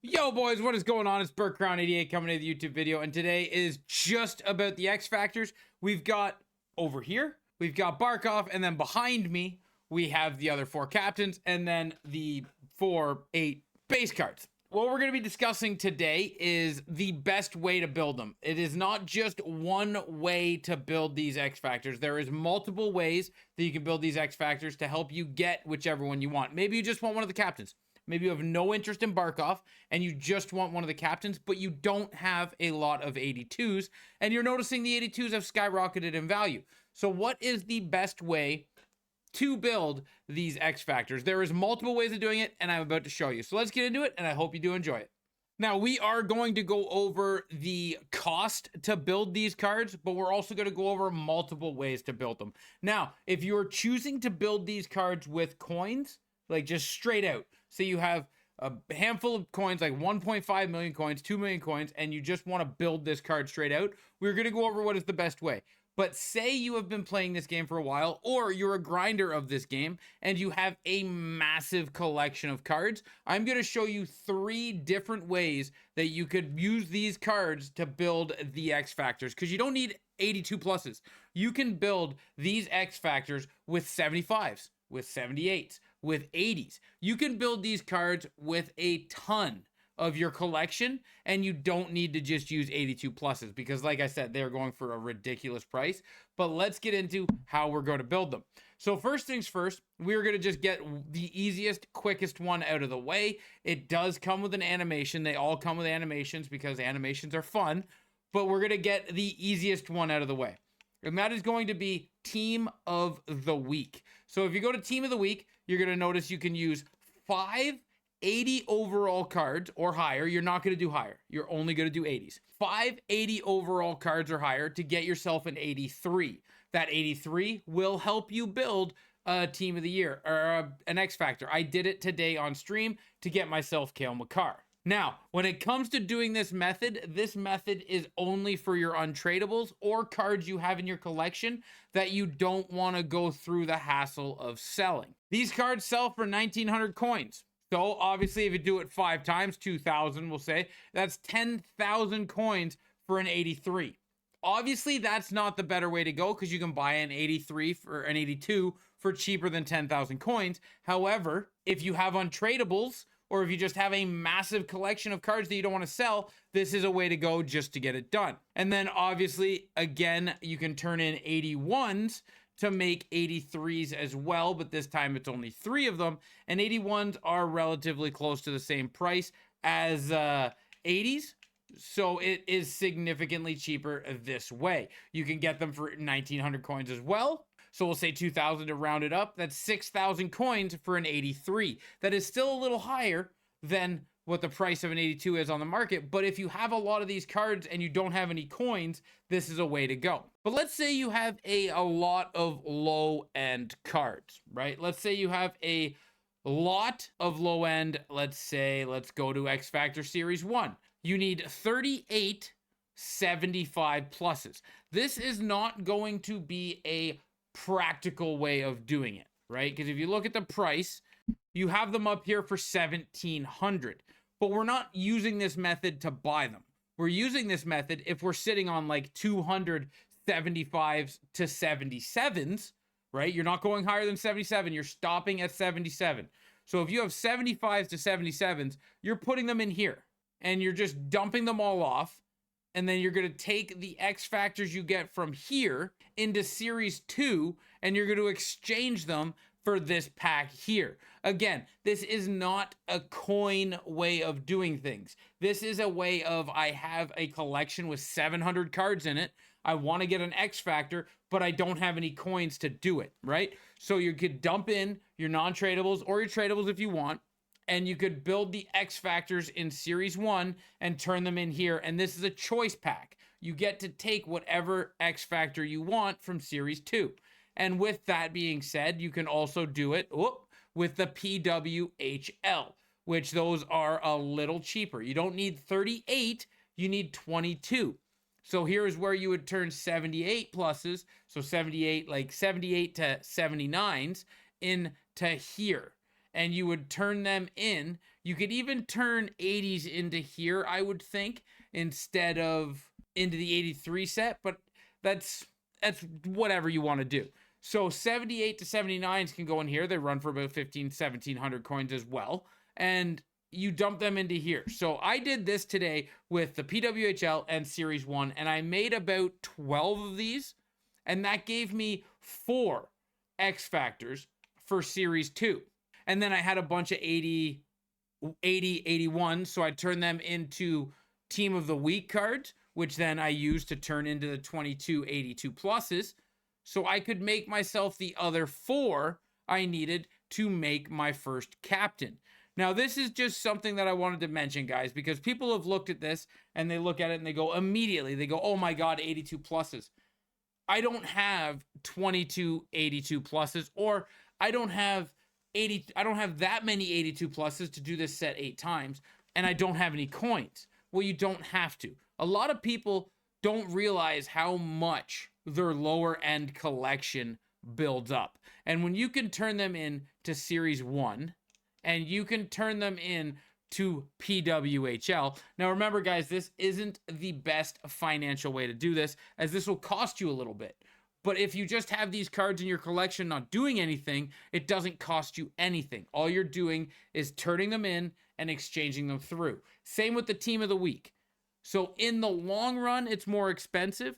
Yo boys, what is going on? It's BurkeCrown88 coming to the YouTube video, and today is just about the X Factors. We've got over here, we've got Barkov, and then behind me, we have the other four captains, and then the 8 base cards. What we're going to be discussing today is the best way to build them. It is not just one way to build these X Factors. There is multiple ways that you can build these X Factors to help you get whichever one you want. Maybe you just want one of the captains. Maybe you have no interest in Barkov and you just want one of the captains, but you don't have a lot of 82s, and you're noticing the 82s have skyrocketed in value. So what is the best way to build these X Factors? There is multiple ways of doing it, and I'm about to show you. So let's get into it, and I hope you do enjoy it. Now, we are going to go over the cost to build these cards, but we're also going to go over multiple ways to build them. Now, if you're choosing to build these cards with coins, like just straight out, so you have a handful of coins, like 1.5 million coins, 2 million coins, and you just want to build this card straight out, we're going to go over what is the best way. But say you have been playing this game for a while, or you're a grinder of this game, and you have a massive collection of cards. I'm going to show you 3 different ways that you could use these cards to build the X Factors, because you don't need 82 pluses. You can build these X Factors with 75s, with 78s, with 80s. You can build these cards with a ton of your collection, and you don't need to just use 82 pluses, because like I said, they're going for a ridiculous price. But let's get into how we're going to build them. So first things first, we're going to just get the easiest, quickest one out of the way. It does come with an animation. They all come with animations because animations are fun, but we're going to get the easiest one out of the way. And that is going to be Team of the Week. So if you go to Team of the Week, you're going to notice you can use 5 80 overall cards or higher. You're not going to do higher. You're only going to do 80s. 5 80 overall cards or higher to get yourself an 83. That 83 will help you build a Team of the Year or an X Factor. I did it today on stream to get myself Cale Makar. Now, when it comes to doing this method is only for your untradables or cards you have in your collection that you don't want to go through the hassle of selling. These cards sell for 1,900 coins. So obviously if you do it 5 times, 2,000 we'll say, that's 10,000 coins for an 83. Obviously that's not the better way to go, because you can buy an 83 for an 82 for cheaper than 10,000 coins. However, if you have untradables, or if you just have a massive collection of cards that you don't want to sell, this is a way to go just to get it done. And then obviously, again, you can turn in 81s to make 83s as well, but this time it's only 3 of them, and 81s are relatively close to the same price as 80s. So it is significantly cheaper this way. You can get them for 1,900 coins as well. So we'll say 2,000 to round it up. That's 6,000 coins for an 83. That is still a little higher than what the price of an 82 is on the market. But if you have a lot of these cards and you don't have any coins, this is a way to go. But let's say you have a lot of low-end cards, right? Let's say you have a lot of low-end. Let's go to X Factor Series 1. You need 38 75 pluses. This is not going to be a practical way of doing it, right? Because if you look at the price, you have them up here for 1,700, but we're not using this method to buy them. We're using this method if we're sitting on like 275s to 77s, right? You're not going higher than 77. You're stopping at 77. So if you have 75s to 77s, you're putting them in here and you're just dumping them all off. And then you're going to take the X Factors you get from here into Series 2, and you're going to exchange them for this pack here. Again, this is not a coin way of doing things. This is a way of, I have a collection with 700 cards in it. I want to get an X Factor, but I don't have any coins to do it, right? So you could dump in your non-tradables or your tradables if you want, and you could build the X Factors in Series 1 and turn them in here. And this is a choice pack. You get to take whatever X Factor you want from Series 2. And with that being said, you can also do it with the PWHL, which those are a little cheaper. You don't need 38, you need 22. So here's where you would turn 78 pluses, so 78, like 78 to 79s into here. And you would turn them in You could even turn 80s into here, I would think, instead of into the 83 set, but that's whatever you want to do. So 78 to 79s can go in here. They run for about 1700 coins as well. And you dump them into here. So I did this today with the PWHL and Series 1, and I made about 12 of these, and that gave me 4 X Factors for Series 2. And then I had a bunch of 80, 81, so I turned them into Team of the Week cards, which then I used to turn into the 22 82 pluses, so I could make myself the other 4 I needed to make my first captain. Now, this is just something that I wanted to mention, guys, because people have looked at this and they look at it and they go immediately, they go, oh my God, 82 pluses. I don't have 22 82 pluses, or I don't have that many 82 pluses to do this set 8 times, and I don't have any coins. Well, you don't have to. A lot of people don't realize how much their lower end collection builds up. And when you can turn them in to Series 1, and you can turn them in to PWHL. Now remember, guys, this isn't the best financial way to do this, as this will cost you a little bit. But if you just have these cards in your collection not doing anything, it doesn't cost you anything. All you're doing is turning them in and exchanging them through. Same with the Team of the Week. So in the long run, it's more expensive.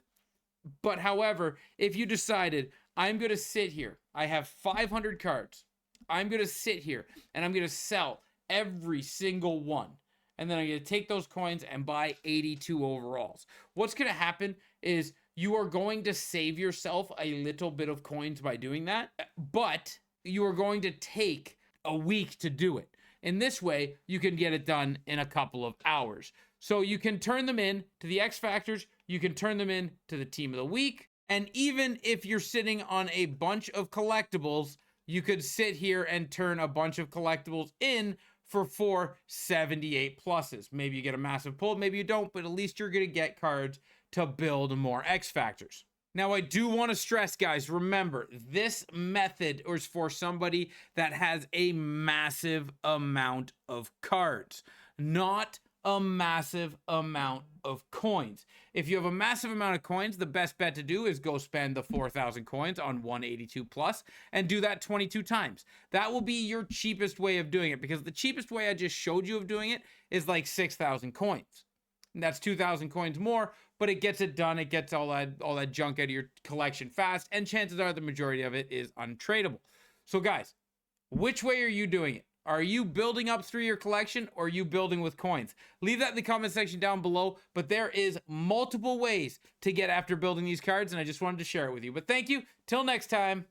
But however, if you decided, I'm going to sit here, I have 500 cards, I'm going to sit here and I'm going to sell every single one. And then I'm going to take those coins and buy 82 overalls. What's going to happen is you are going to save yourself a little bit of coins by doing that, but you are going to take a week to do it. In this way, you can get it done in a couple of hours. So you can turn them in to the X Factors, you can turn them in to the Team of the Week, and even if you're sitting on a bunch of collectibles, you could sit here and turn a bunch of collectibles in for 4 78 pluses. Maybe you get a massive pull, maybe you don't, but at least you're going to get cards to build more X Factors. Now, I do want to stress, guys, remember, this method is for somebody that has a massive amount of cards, not a massive amount of coins. If you have a massive amount of coins, the best bet to do is go spend the 4,000 coins on 182 plus and do that 22 times. That will be your cheapest way of doing it, because the cheapest way I just showed you of doing it is like 6,000 coins. And that's 2,000 coins more, but it gets it done. It gets all that junk out of your collection fast, and chances are the majority of it is untradeable. So guys, which way are you doing it? Are you building up through your collection, or are you building with coins? Leave that in the comment section down below, but there is multiple ways to get after building these cards, and I just wanted to share it with you. But thank you. Till next time.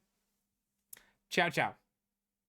Ciao, ciao.